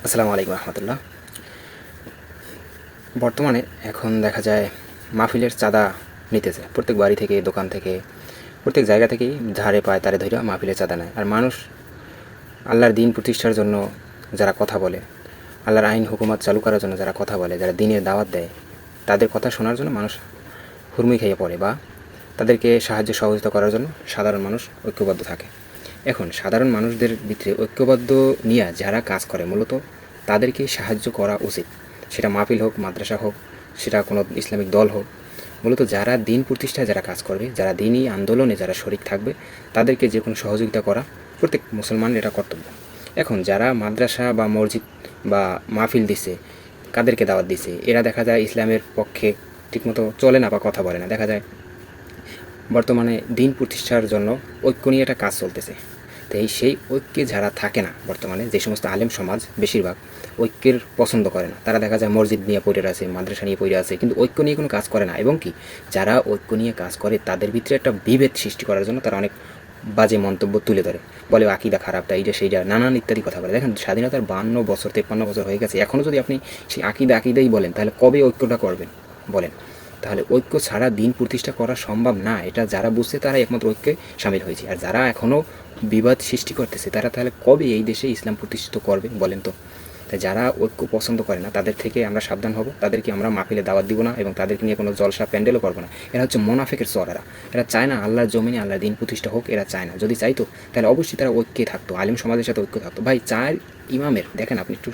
আসসালামু আলাইকুম রহমতুল্লাহ। বর্তমানে এখন দেখা যায় মাহফিলের চাঁদা নিতেছে প্রত্যেক বাড়ি থেকে, দোকান থেকে, প্রত্যেক জায়গা থেকেই ধারে পায় তারে ধরে মাহফিলের চাঁদা নেয়। আর মানুষ আল্লাহর দিন প্রতিষ্ঠার জন্য যারা কথা বলে, আল্লাহর আইন হুকুমাত চালু করার জন্য যারা কথা বলে, যারা দিনের দাওয়াত দেয়, তাদের কথা শোনার জন্য মানুষ হুরমুই খাইয়ে পড়ে বা তাদেরকে সাহায্য সহযোগিতা করার জন্য সাধারণ মানুষ ঐক্যবদ্ধ থাকে। এখন সাধারণ মানুষদের ভিতরে ঐক্যবদ্ধ নিয়ে যারা কাজ করে মূলত তাদেরকে সাহায্য করা উচিত। সেটা মাহফিল হোক, মাদ্রাসা হোক, সেটা কোনো ইসলামিক দল হোক, মূলত যারা দিন প্রতিষ্ঠায় যারা কাজ করবে, যারা দিনই আন্দোলনে যারা শরিক থাকবে, তাদেরকে যে কোনো সহযোগিতা করা প্রত্যেক মুসলমানের এটা কর্তব্য। এখন যারা মাদ্রাসা বা মসজিদ বা মাহফিল দিছে, কাদেরকে দাওয়াত দিছে, এরা দেখা যায় ইসলামের পক্ষে ঠিকমতো চলে না বা কথা বলে না। দেখা যায় বর্তমানে দিন প্রতিষ্ঠার জন্য ঐক্য নিয়ে একটা কাজ চলতেছে। তো সেই ঐক্যে যারা থাকে না, বর্তমানে যে সমস্ত আলেম সমাজ বেশিরভাগ ঐক্যের পছন্দ করে না, তারা দেখা যায় মসজিদ নিয়ে পড়ে আছে, মাদ্রাসা নিয়ে পড়ে আছে, কিন্তু ঐক্য নিয়ে কোনো কাজ করে না। এবং কি যারা ঐক্য নিয়ে কাজ করে তাদের ভিতরে একটা বিভেদ সৃষ্টি করার জন্য তারা অনেক বাজে মন্তব্য তুলে ধরে, বলে আকিদা খারাপ, তাই এটা সেইটা নানান ইত্যাদি কথা বলে। দেখেন স্বাধীনতার 52 বছর 53 বছর হয়ে গেছে, এখনও যদি আপনি সেই আকিদাই বলেন, তাহলে কবে ঐক্যটা করবেন বলেন? তাহলে ঐক্য ছাড়া দিন প্রতিষ্ঠা করা সম্ভব না। এটা যারা বুঝছে তারা একমাত্র ঐক্যে সামিল হয়েছে। আর যারা এখনও বিবাদ সৃষ্টি করতেছে তারা তাহলে কবে এই দেশে ইসলাম প্রতিষ্ঠিত করবে বলেন তো? তাই যারা ঐক্য পছন্দ করে না তাদের থেকে আমরা সাবধান হব, তাদেরকে আমরা মাহফিলে দাওয়াত দিব না এবং তাদেরকে নিয়ে কোনো জলসা প্যান্ডেলও করবো না। এরা হচ্ছে মোনাফেকের চর। এরা চায় না আল্লাহর জমিনে আল্লাহর দিন প্রতিষ্ঠা হোক, এরা চায় না। যদি চাইতো তাহলে অবশ্যই তারা ঐক্যে থাকতো, আলিম সমাজের সাথে ঐক্য থাকতো। ভাই চার ইমামের দেখেন আপনি একটু